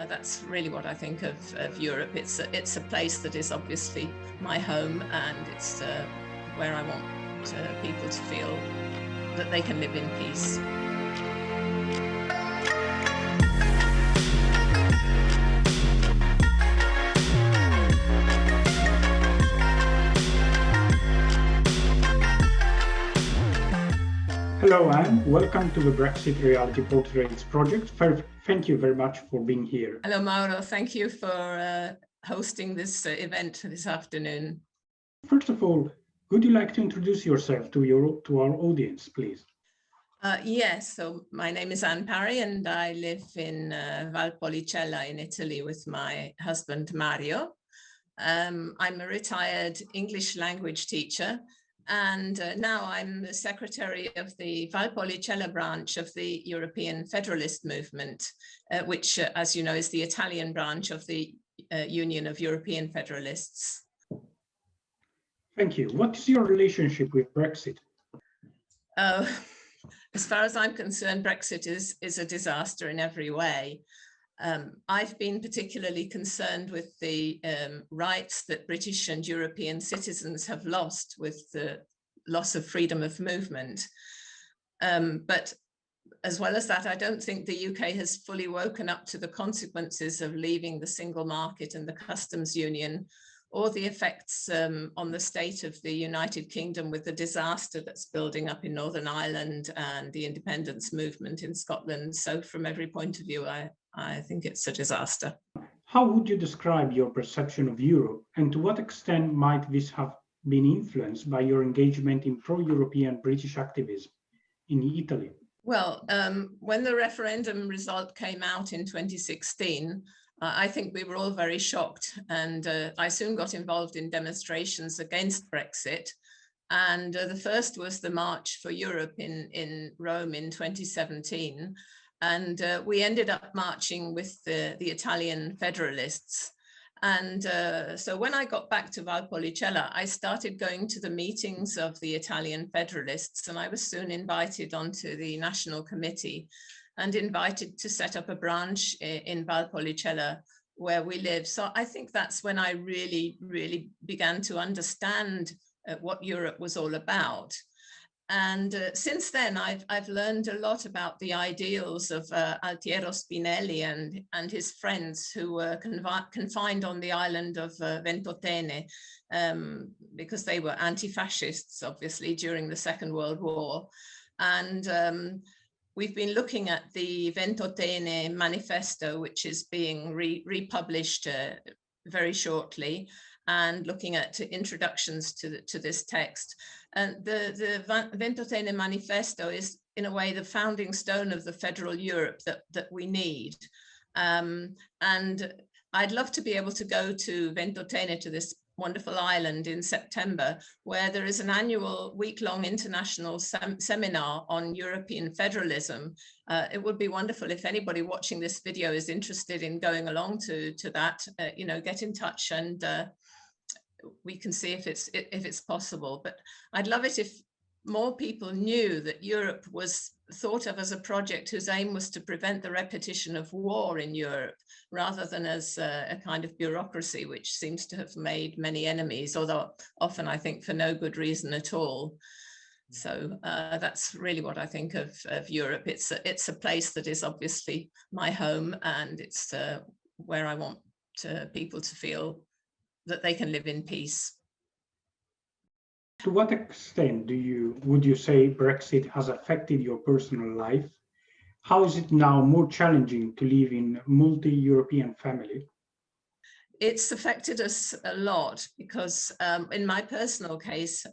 That's really what I think of Europe. It's a place that is obviously my home, and it's where I want people to feel that they can live in peace. Hello, Anne. Welcome to the Brexit Reality Portraits project. Thank you very much for being here. Hello, Mauro. Thank you for hosting this event this afternoon. First of all, would you like to introduce yourself to our audience, please? Yes, so my name is Anne Parry and I live in Valpolicella in Italy with my husband Mario. I'm a retired English language teacher, and now I'm the secretary of the Valpolicella branch of the European Federalist Movement, which, as you know, is the Italian branch of the Union of European Federalists. Thank you. What is your relationship with Brexit? As far as I'm concerned, Brexit is a disaster in every way. I've been particularly concerned with the rights that British and European citizens have lost with the loss of freedom of movement. But as well as that, I don't think the UK has fully woken up to the consequences of leaving the single market and the customs union, or the effects on the state of the United Kingdom with the disaster that's building up in Northern Ireland and the independence movement in Scotland. So from every point of view, I think it's a disaster. How would you describe your perception of Europe, and to what extent might this have been influenced by your engagement in pro-European British activism in Italy? Well, when the referendum result came out in 2016, I think we were all very shocked, and I soon got involved in demonstrations against Brexit. And the first was the March for Europe in Rome in 2017. And we ended up marching with the Italian Federalists. And so when I got back to Valpolicella, I started going to the meetings of the Italian Federalists, and I was soon invited onto the National Committee and invited to set up a branch in Valpolicella where we live. So I think that's when I really began to understand what Europe was all about. And since then, I've learned a lot about the ideals of Altiero Spinelli and his friends who were confined on the island of Ventotene because they were anti-fascists, obviously, during the Second World War. And we've been looking at the Ventotene Manifesto, which is being republished very shortly, and looking at introductions to this text. And the Ventotene Manifesto is, in a way, the founding stone of the federal Europe that we need. And I'd love to be able to go to Ventotene, to this wonderful island, in September, where there is an annual week-long international seminar on European federalism. It would be wonderful if anybody watching this video is interested in going along to that, get in touch, and we can see if it's possible. But I'd love it if more people knew that Europe was thought of as a project whose aim was to prevent the repetition of war in Europe, rather than as a kind of bureaucracy which seems to have made many enemies, although often I think for no good reason at all. So that's really what I think of Europe. It's a place that is obviously my home, and it's where I want people to feel that they can live in peace. To what extent would you say Brexit has affected your personal life? How is it now more challenging to live in a multi-European family? It's affected us a lot because in my personal case,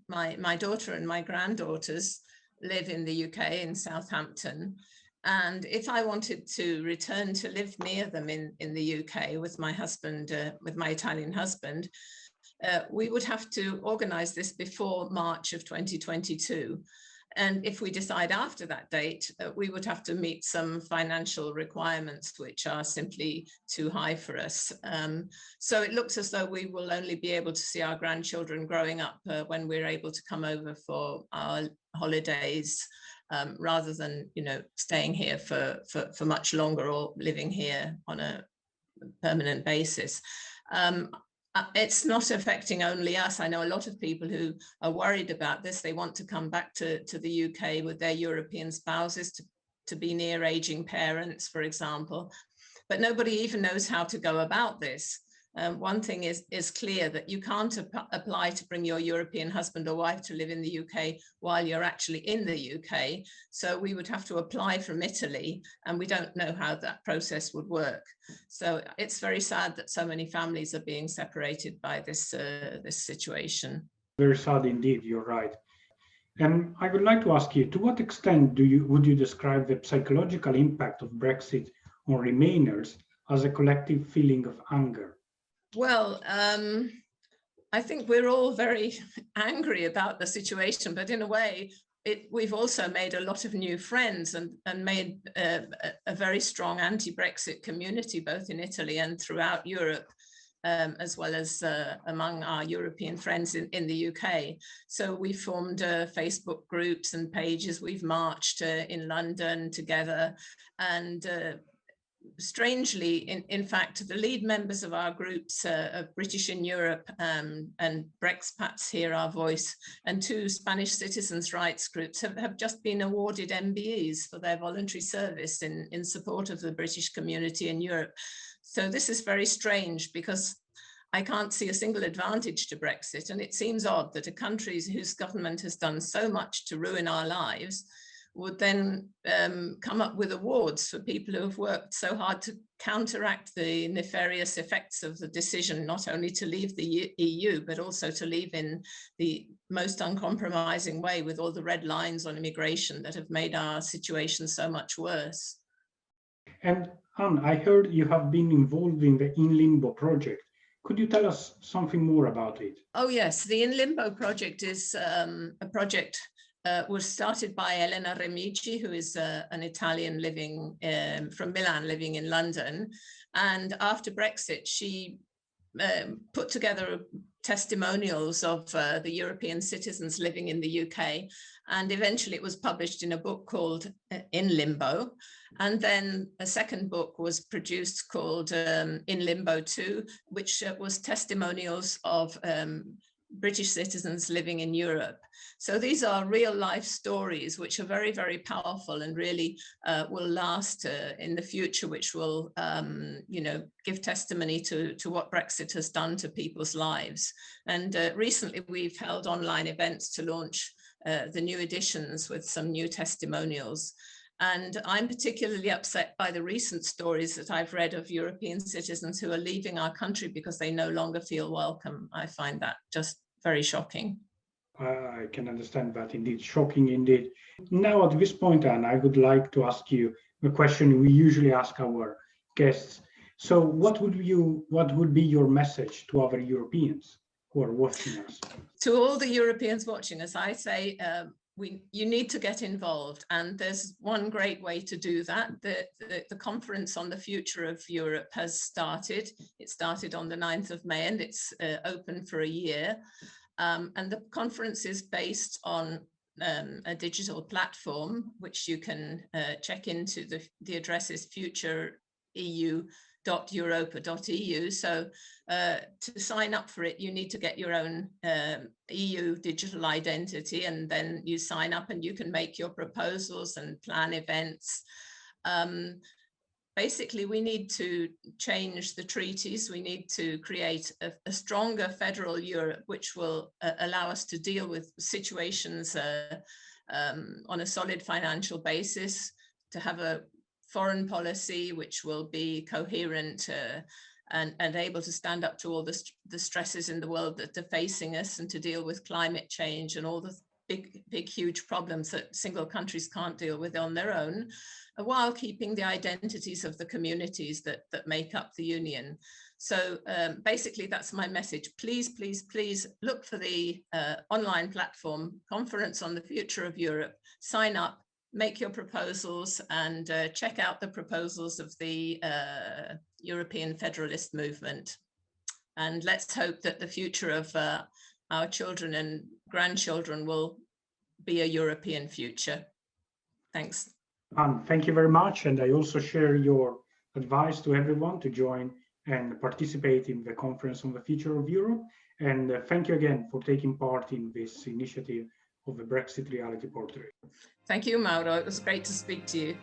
my daughter and my granddaughters live in the UK, in Southampton. And if I wanted to return to live near them in the UK with my husband, with my Italian husband, we would have to organize this before March of 2022. And if we decide after that date, we would have to meet some financial requirements which are simply too high for us. So it looks as though we will only be able to see our grandchildren growing up when we're able to come over for our holidays. rather than, staying here for much longer or living here on a permanent basis. It's not affecting only us. I know a lot of people who are worried about this. They want to come back to the UK with their European spouses to be near aging parents, for example. But nobody even knows how to go about this. One thing is clear, that you can't apply to bring your European husband or wife to live in the UK while you're actually in the UK. So we would have to apply from Italy, and we don't know how that process would work. So it's very sad that so many families are being separated by this situation. Very sad indeed, you're right. And I would like to ask you, to what extent would you describe the psychological impact of Brexit on Remainers as a collective feeling of anger? Well, I think we're all very angry about the situation, but in a way, we've also made a lot of new friends and made a very strong anti-Brexit community, both in Italy and throughout Europe, as well as among our European friends in the UK. So we formed Facebook groups and pages. We've marched in London together, and strangely, in fact, the lead members of our groups of British in Europe and Brexpats Hear Our Voice, and 2 Spanish citizens' rights groups have just been awarded MBEs for their voluntary service in support of the British community in Europe. So this is very strange, because I can't see a single advantage to Brexit, and it seems odd that a country whose government has done so much to ruin our lives would then come up with awards for people who have worked so hard to counteract the nefarious effects of the decision, not only to leave the EU, but also to leave in the most uncompromising way, with all the red lines on immigration that have made our situation so much worse. And Anne, I heard you have been involved in the In Limbo project. Could you tell us something more about it? Oh yes, the In Limbo project is a project was started by Elena Remigi, who is an Italian living from Milan, living in London. And after Brexit, she put together testimonials of the European citizens living in the UK. And eventually it was published in a book called In Limbo. And then a second book was produced called In Limbo 2, which was testimonials of British citizens living in Europe. So these are real life stories which are very, very powerful, and really will last in the future, which will, give testimony to what Brexit has done to people's lives. And recently we've held online events to launch the new editions with some new testimonials. And I'm particularly upset by the recent stories that I've read of European citizens who are leaving our country because they no longer feel welcome. I find that just very shocking. I can understand that indeed, shocking indeed. Now at this point, Anne, I would like to ask you a question we usually ask our guests. So what would be your message to other Europeans who are watching us? To all the Europeans watching us, I say, you need to get involved, and there's one great way to do that. The conference on the future of Europe has started. It started on the 9th of May, and it's open for a year. And the conference is based on a digital platform, which you can check into. The address is futureeu.europa.eu. So to sign up for it, you need to get your own EU digital identity, and then you sign up and you can make your proposals and plan events. Basically, we need to change the treaties. We need to create a stronger federal Europe, which will allow us to deal with situations on a solid financial basis, to have a foreign policy which will be coherent and able to stand up to all the stresses in the world that are facing us, and to deal with climate change and all the big, huge problems that single countries can't deal with on their own, while keeping the identities of the communities that make up the Union. So basically, that's my message. Please, please, please look for the online platform, Conference on the Future of Europe, sign up, make your proposals, and check out the proposals of the European Federalist Movement. And let's hope that the future of our children and grandchildren will be a European future. Thanks. Thank you very much. And I also share your advice to everyone to join and participate in the Conference on the Future of Europe. And thank you again for taking part in this initiative of the Brexit Reality Portrait. Thank you, Mauro. It was great to speak to you.